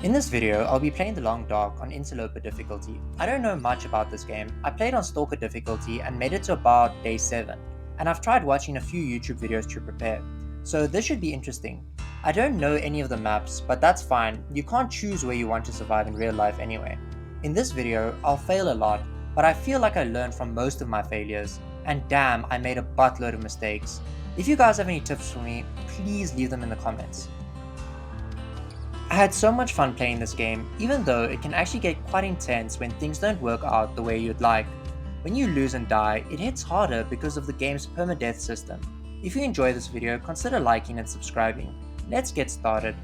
In this video, I'll be playing the Long Dark on Interloper difficulty. I don't know much about this game. I played on Stalker difficulty and made it to about day 7, and I've tried watching a few YouTube videos to prepare, so this should be interesting. I don't know any of the maps, but that's fine, you can't choose where you want to survive in real life anyway. In this video, I'll fail a lot, but I feel like I learned from most of my failures, and damn, I made a buttload of mistakes. If you guys have any tips for me, please leave them in the comments. I had so much fun playing this game, even though it can actually get quite intense when things don't work out the way you'd like. When you lose and die, it hits harder because of the game's permadeath system. If you enjoy this video, consider liking and subscribing. Let's get started.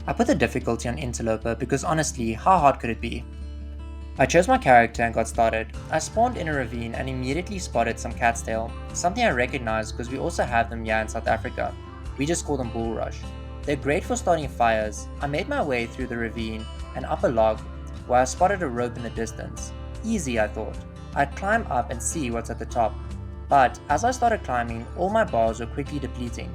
I put the difficulty on Interloper because honestly, how hard could it be? I chose my character and got started. I spawned in a ravine and immediately spotted some cat's tail, something I recognized because we also have them here in South Africa. We just call them bulrush. They're great for starting fires. I made my way through the ravine and up a log where I spotted a rope in the distance. Easy, I thought. I'd climb up and see what's at the top. But as I started climbing, all my bars were quickly depleting.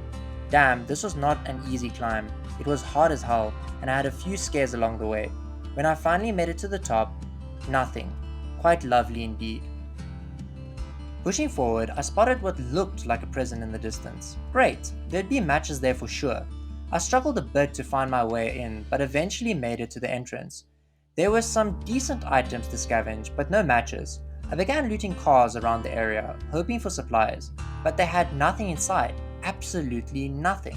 Damn, this was not an easy climb. It was hard as hell, and I had a few scares along the way. When I finally made it to the top, nothing. Quite lovely indeed. Pushing forward, I spotted what looked like a prison in the distance. Great, there'd be matches there for sure. I struggled a bit to find my way in, but eventually made it to the entrance. There were some decent items to scavenge, but no matches. I began looting cars around the area, hoping for supplies, but they had nothing inside. Absolutely nothing.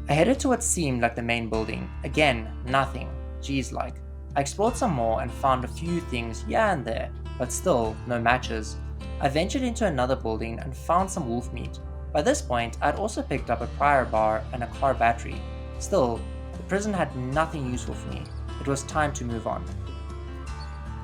I headed to what seemed like the main building. Again, nothing. Geez, like. I explored some more and found a few things here and there, but still, no matches. I ventured into another building and found some wolf meat. By this point, I'd also picked up a prior bar and a car battery. Still, the prison had nothing useful for me. It was time to move on.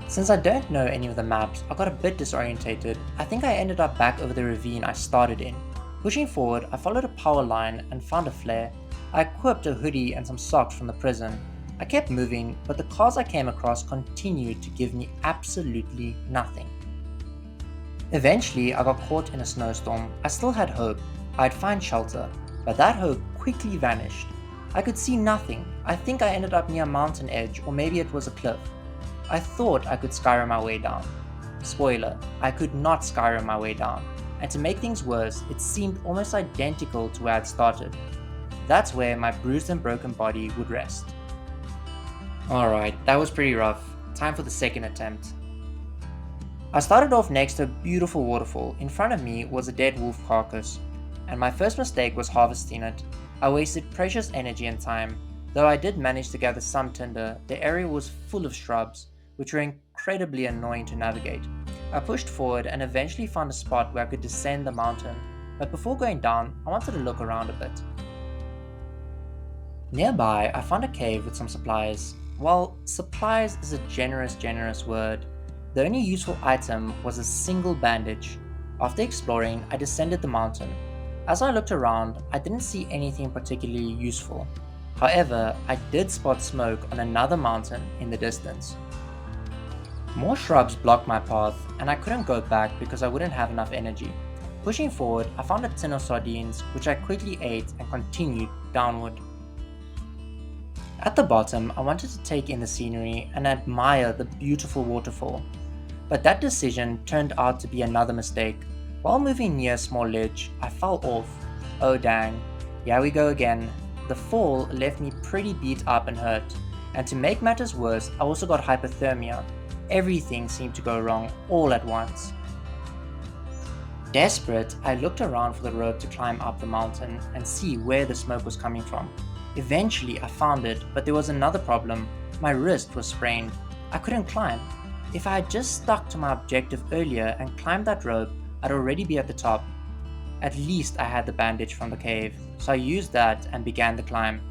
Since I don't know any of the maps, I got a bit disorientated. I think I ended up back over the ravine I started in. Pushing forward, I followed a power line and found a flare. I equipped a hoodie and some socks from the prison. I kept moving, but the cars I came across continued to give me absolutely nothing. Eventually, I got caught in a snowstorm. I still had hope. I'd find shelter, but that hope quickly vanished. I could see nothing. I think I ended up near a mountain edge, or maybe it was a cliff. I thought I could Skyrim my way down. Spoiler, I could not Skyrim my way down, and to make things worse, it seemed almost identical to where I'd started. That's where my bruised and broken body would rest. Alright, that was pretty rough. Time for the second attempt. I started off next to a beautiful waterfall. In front of me was a dead wolf carcass, and my first mistake was harvesting it. I wasted precious energy and time. Though I did manage to gather some tinder, the area was full of shrubs, which were incredibly annoying to navigate. I pushed forward and eventually found a spot where I could descend the mountain, but before going down, I wanted to look around a bit. Nearby, I found a cave with some supplies. Well, supplies is a generous word. The only useful item was a single bandage. After exploring, I descended the mountain. As I looked around, I didn't see anything particularly useful. However, I did spot smoke on another mountain in the distance. More shrubs blocked my path, and I couldn't go back because I wouldn't have enough energy. Pushing forward, I found a tin of sardines, which I quickly ate and continued downward. At the bottom, I wanted to take in the scenery and admire the beautiful waterfall. But that decision turned out to be another mistake. While moving near a small ledge, I fell off. Oh dang, here we go again. The fall left me pretty beat up and hurt. And to make matters worse, I also got hypothermia. Everything seemed to go wrong all at once. Desperate, I looked around for the rope to climb up the mountain and see where the smoke was coming from. Eventually I found it, but there was another problem. My wrist was sprained. I couldn't climb. If I had just stuck to my objective earlier and climbed that rope, I'd already be at the top. At least I had the bandage from the cave, so I used that and began the climb.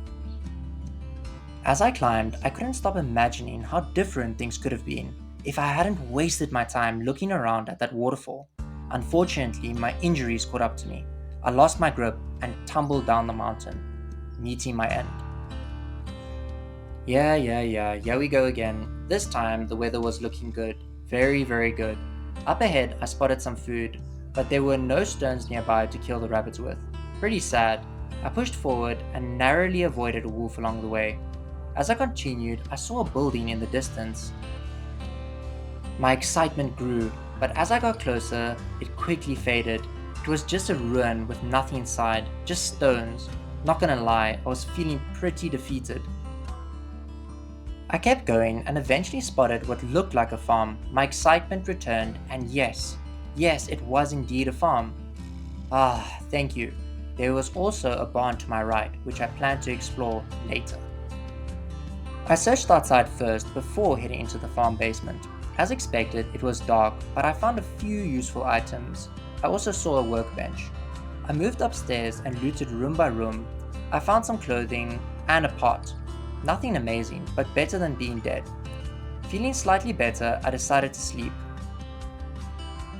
As I climbed, I couldn't stop imagining how different things could have been if I hadn't wasted my time looking around at that waterfall. Unfortunately, my injuries caught up to me. I lost my grip and tumbled down the mountain, meeting my end. Yeah, here we go again. This time, the weather was looking good. Very good. Up ahead, I spotted some food, but there were no stones nearby to kill the rabbits with. Pretty sad. I pushed forward and narrowly avoided a wolf along the way. As I continued, I saw a building in the distance. My excitement grew, but as I got closer, it quickly faded. It was just a ruin with nothing inside, just stones. Not gonna lie, I was feeling pretty defeated. I kept going and eventually spotted what looked like a farm. My excitement returned, and yes, it was indeed a farm. Ah, thank you. There was also a barn to my right, which I planned to explore later. I searched outside first before heading into the farm basement. As expected, it was dark, but I found a few useful items. I also saw a workbench. I moved upstairs and looted room by room. I found some clothing and a pot. Nothing amazing, but better than being dead. Feeling slightly better, I decided to sleep.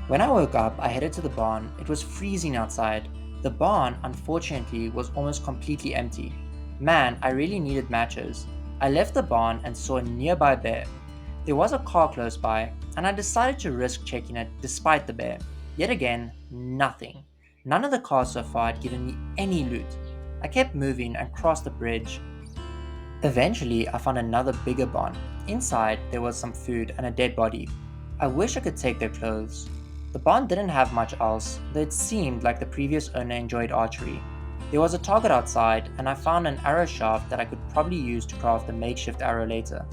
When I woke up, I headed to the barn. It was freezing outside. The barn, unfortunately, was almost completely empty. Man, I really needed matches. I left the barn and saw a nearby bear. There was a car close by, and I decided to risk checking it despite the bear. Yet again, nothing. None of the cars so far had given me any loot. I kept moving and crossed the bridge. Eventually, I found another bigger barn. Inside, there was some food and a dead body. I wish I could take their clothes. The barn didn't have much else, though it seemed like the previous owner enjoyed archery. There was a target outside, and I found an arrow shaft that I could probably use to craft a makeshift arrow later.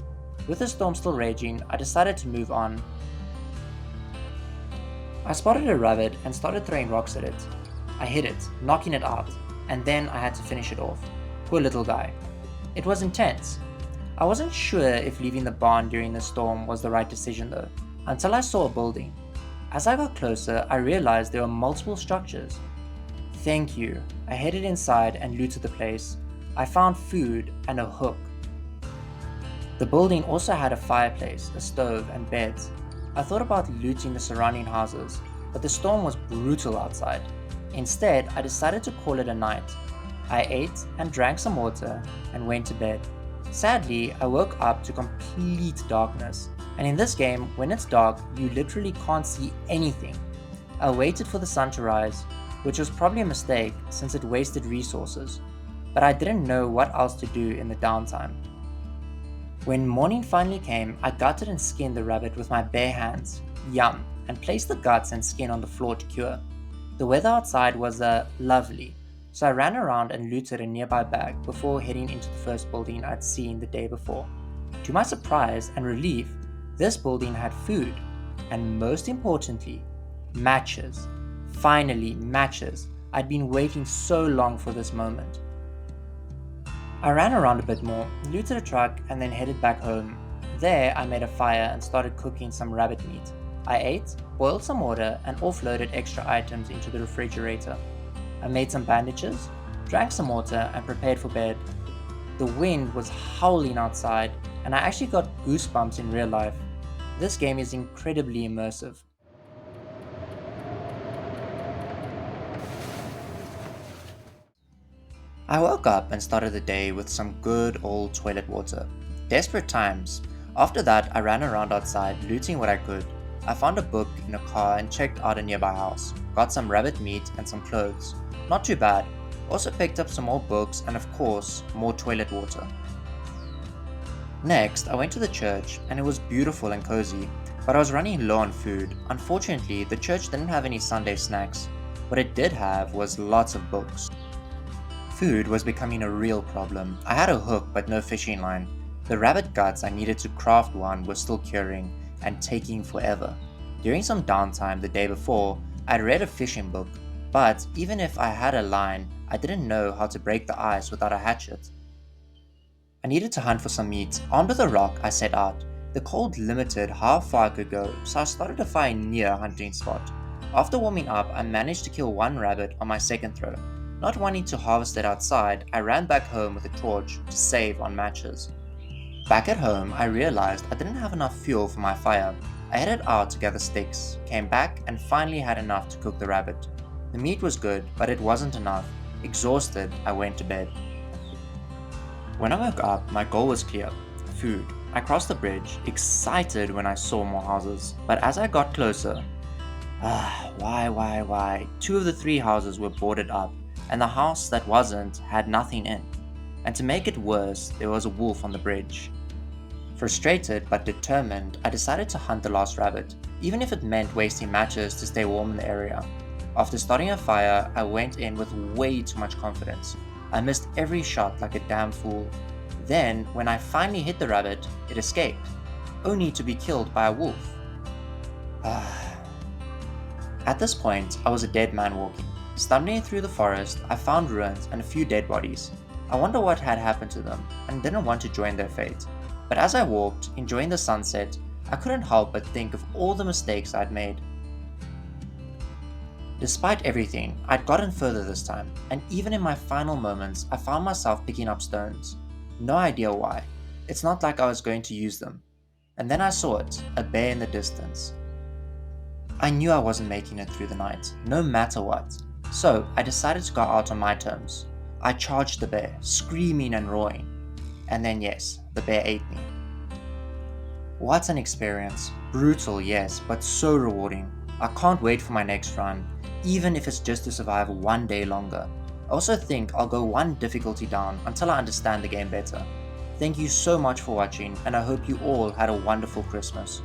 With the storm still raging, I decided to move on. I spotted a rabbit and started throwing rocks at it. I hit it, knocking it out, and then I had to finish it off. Poor little guy. It was intense. I wasn't sure if leaving the barn during the storm was the right decision though, until I saw a building. As I got closer, I realized there were multiple structures. Thank you. I headed inside and looted the place. I found food and a hook. The building also had a fireplace, a stove, and beds. I thought about looting the surrounding houses, but the storm was brutal outside. Instead, I decided to call it a night. I ate and drank some water and went to bed. Sadly, I woke up to complete darkness, and in this game, when it's dark, you literally can't see anything. I waited for the sun to rise, which was probably a mistake since it wasted resources, but I didn't know what else to do in the downtime. When morning finally came, I gutted and skinned the rabbit with my bare hands, yum, and placed the guts and skin on the floor to cure. The weather outside was lovely, so I ran around and looted a nearby bag before heading into the first building I'd seen the day before. To my surprise and relief, this building had food, and most importantly, matches. Finally, matches. I'd been waiting so long for this moment. I ran around a bit more, looted a truck, and then headed back home. There, I made a fire and started cooking some rabbit meat. I ate, boiled some water, and offloaded extra items into the refrigerator. I made some bandages, drank some water, and prepared for bed. The wind was howling outside, and I actually got goosebumps in real life. This game is incredibly immersive. I woke up and started the day with some good old toilet water. Desperate times. After that, I ran around outside, looting what I could. I found a book in a car and checked out a nearby house. Got some rabbit meat and some clothes. Not too bad. Also picked up some more books and, of course, more toilet water. Next, I went to the church, and it was beautiful and cozy, but I was running low on food. Unfortunately, the church didn't have any Sunday snacks. What it did have was lots of books. Food was becoming a real problem. I had a hook but no fishing line. The rabbit guts I needed to craft one were still curing and taking forever. During some downtime the day before, I'd read a fishing book, but even if I had a line, I didn't know how to break the ice without a hatchet. I needed to hunt for some meat. Armed with a rock, I set out. The cold limited how far I could go, so I started to find near a hunting spot. After warming up, I managed to kill one rabbit on my second throw. Not wanting to harvest it outside, I ran back home with a torch to save on matches. Back at home, I realized I didn't have enough fuel for my fire. I headed out to gather sticks, came back, and finally had enough to cook the rabbit. The meat was good, but it wasn't enough. Exhausted, I went to bed. When I woke up, my goal was clear: food. I crossed the bridge, excited when I saw more houses, but as I got closer, why? Two of the three houses were boarded up. and the house that wasn't had nothing in. And to make it worse, there was a wolf on the bridge. Frustrated but determined, I decided to hunt the last rabbit, even if it meant wasting matches to stay warm in the area. After starting a fire, I went in with way too much confidence. I missed every shot like a damn fool. Then, when I finally hit the rabbit, it escaped, only to be killed by a wolf. At this point, I was a dead man walking. Stumbling through the forest, I found ruins and a few dead bodies. I wonder what had happened to them, and didn't want to join their fate. But as I walked, enjoying the sunset, I couldn't help but think of all the mistakes I'd made. Despite everything, I'd gotten further this time, and even in my final moments, I found myself picking up stones. No idea why. It's not like I was going to use them. And then I saw it, a bear in the distance. I knew I wasn't making it through the night, no matter what. So I decided to go out on my terms. I charged the bear, screaming and roaring. And then yes, the bear ate me. What an experience. Brutal, yes, but so rewarding. I can't wait for my next run, even if it's just to survive one day longer. I also think I'll go one difficulty down until I understand the game better. Thank you so much for watching, and I hope you all had a wonderful Christmas.